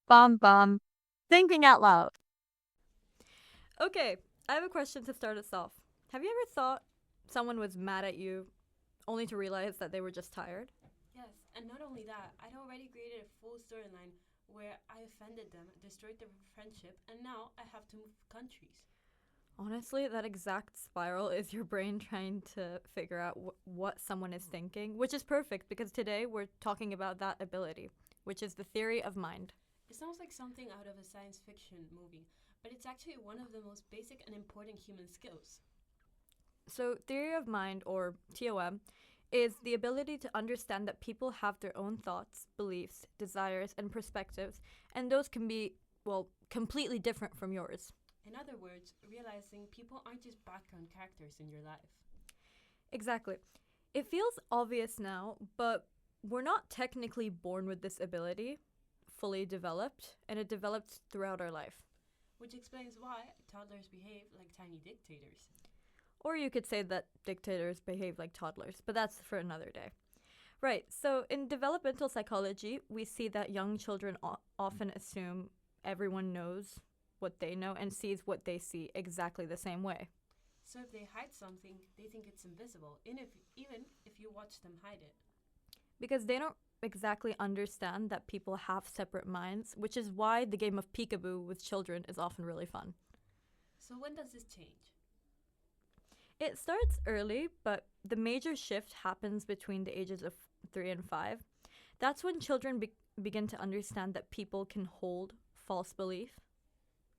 Bum bum. Thinking out loud. Okay, I have a question to start us off. Have you ever thought someone was mad at you only to realize that they were just tired? Yes, and not only that, I'd already created a full storyline where I offended them, destroyed their friendship, and now I have to move countries. Honestly, that exact spiral is your brain trying to figure out what someone is thinking, which is perfect because today we're talking about that ability, which is the theory of mind. It sounds like something out of a science fiction movie, but it's actually one of the most basic and important human skills. So, theory of mind, or TOM, is the ability to understand that people have their own thoughts, beliefs, desires, and perspectives, and those can be, well, completely different from yours. In other words, realizing people aren't just background characters in your life. Exactly. It feels obvious now, but we're not technically born with this ability fully developed, and it develops throughout our life. Which explains why toddlers behave like tiny dictators. Or you could say that dictators behave like toddlers, but that's for another day. Right, so in developmental psychology, we see that young children often assume everyone knows what they know and sees what they see exactly the same way. So if they hide something, they think it's invisible, even if you watch them hide it. Because they don't exactly understand that people have separate minds, which is why the game of peekaboo with children is often really fun. So when does this change? It starts early, but the major shift happens between the ages of 3 and 5. That's when children begin to understand that people can hold false belief.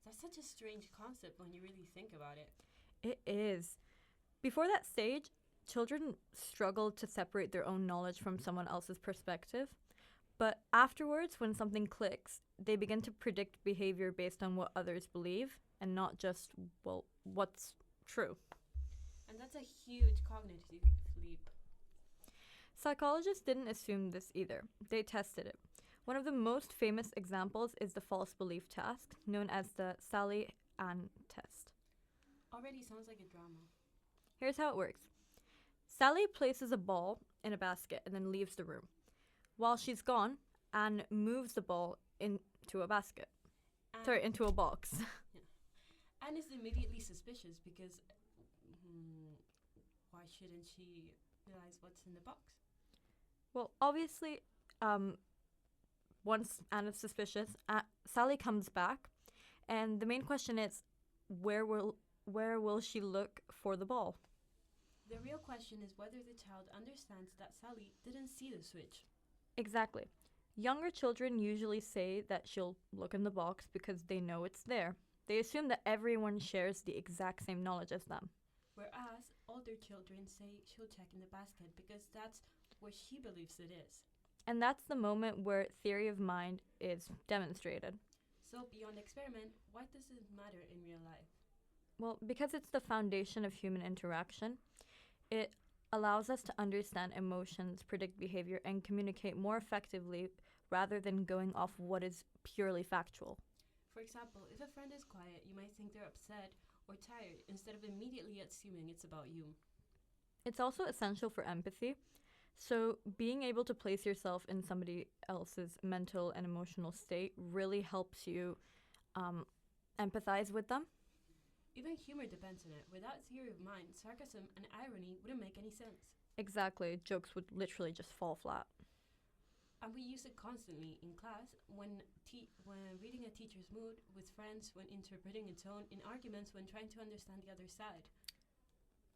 That's such a strange concept when you really think about it. It is. Before that stage, children struggle to separate their own knowledge from someone else's perspective. But afterwards, when something clicks, they begin to predict behavior based on what others believe and not just, well, what's true. And that's a huge cognitive leap. Psychologists didn't assume this either. They tested it. One of the most famous examples is the false belief task, known as the Sally Ann test. Already sounds like a drama. Here's how it works. Sally places a ball in a basket and then leaves the room. While she's gone, Anne moves the ball into a basket. And Sorry, into a box. yeah. Anne is immediately suspicious because why shouldn't she realize what's in the box? Well, obviously, um, once Anne is suspicious, Sally comes back, and the main question is, where will where will she look for the ball? The real question is whether the child understands that Sally didn't see the switch. Exactly. Younger children usually say that she'll look in the box because they know it's there. They assume that everyone shares the exact same knowledge as them. Whereas older children say she'll check in the basket because that's where she believes it is. And that's the moment where theory of mind is demonstrated. So beyond experiment, why does it matter in real life? Well, because it's the foundation of human interaction, it allows us to understand emotions, predict behavior, and communicate more effectively rather than going off what is purely factual. For example, if a friend is quiet, you might think they're upset or tired instead of immediately assuming it's about you. It's also essential for empathy. So, being able to place yourself in somebody else's mental and emotional state really helps you um, empathize with them. Even humor depends on it. Without theory of mind, sarcasm and irony wouldn't make any sense. Exactly, jokes would literally just fall flat. And we use it constantly in class when reading a teacher's mood, with friends when interpreting a tone, in arguments when trying to understand the other side.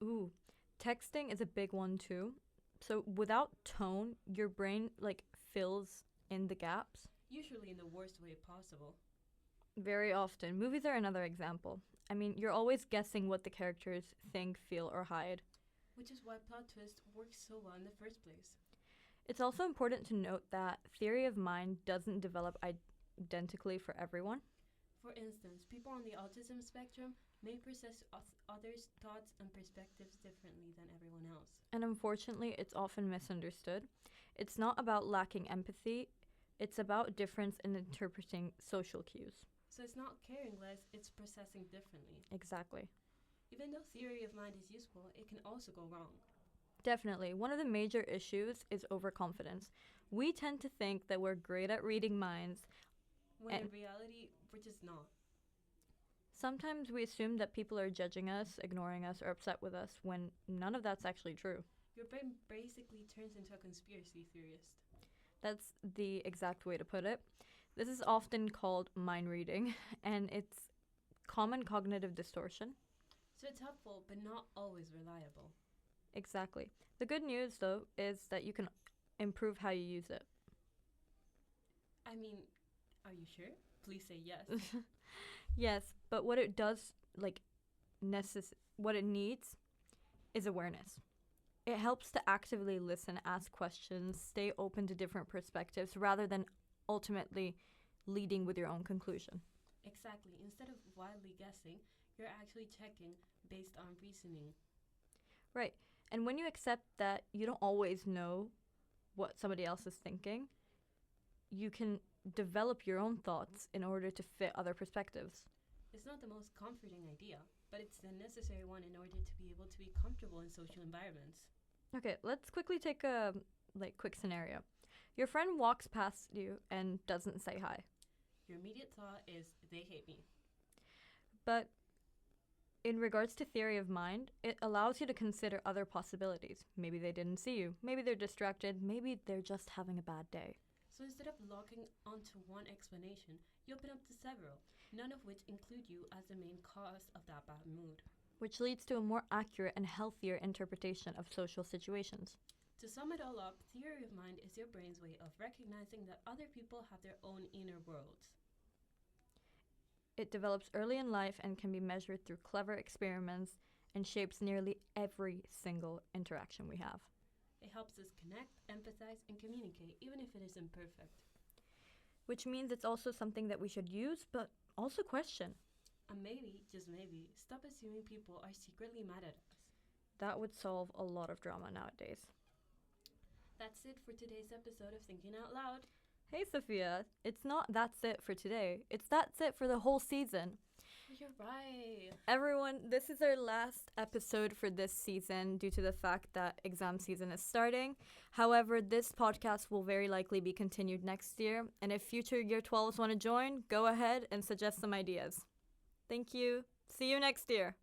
Ooh, texting is a big one too. So, without tone, your brain fills in the gaps. Usually in the worst way possible. Very often. Movies are another example. I mean, you're always guessing what the characters think, feel, or hide. Which is why plot twist works so well in the first place. It's also important to note that theory of mind doesn't develop identically for everyone. For instance, people on the autism spectrum may process others' thoughts and perspectives differently than everyone else. And unfortunately, it's often misunderstood. It's not about lacking empathy, it's about difference in interpreting social cues. So it's not caring less, it's processing differently. Exactly. Even though theory of mind is useful, it can also go wrong. Definitely. One of the major issues is overconfidence. We tend to think that we're great at reading minds when And in reality, we're just not. sometimes we assume that people are judging us, ignoring us, or upset with us when none of that's actually true. Your brain basically turns into a conspiracy theorist. That's the exact way to put it. This is often called mind reading, and it's common cognitive distortion. So it's helpful, but not always reliable. Exactly. The good news, though, is that you can improve how you use it. I mean, are you sure? Please say yes. Yes, but what it does, what it needs is awareness. It helps to actively listen, ask questions, stay open to different perspectives rather than ultimately leading with your own conclusion. Exactly. Instead of wildly guessing, you're actually checking based on reasoning. Right. And when you accept that you don't always know what somebody else is thinking, you can develop your own thoughts in order to fit other perspectives. It's not the most comforting idea, but it's the necessary one in order to be able to be comfortable in social environments. Okay, let's quickly take a quick scenario. Your friend walks past you and doesn't say hi. Your immediate thought is, they hate me. But in regards to theory of mind, it allows you to consider other possibilities. Maybe they didn't see you. Maybe they're distracted. Maybe they're just having a bad day. So instead of locking onto one explanation, you open up to several, none of which include you as the main cause of that bad mood. Which leads to a more accurate and healthier interpretation of social situations. To sum it all up, theory of mind is your brain's way of recognizing that other people have their own inner worlds. It develops early in life and can be measured through clever experiments and shapes nearly every single interaction we have. It helps us connect, empathize, and communicate, even if it isn't perfect. Which means it's also something that we should use, but also question. And maybe, just maybe, stop assuming people are secretly mad at us. That would solve a lot of drama nowadays. That's it for today's episode of Thinking Out Loud. Hey, Sophia, it's not that's it for today. It's that's it for the whole season. You're right. Everyone, this is our last episode for this season due to the fact that exam season is starting. However, this podcast will very likely be continued next year. And if future year 12s want to join, go ahead and suggest some ideas. Thank you. See you next year.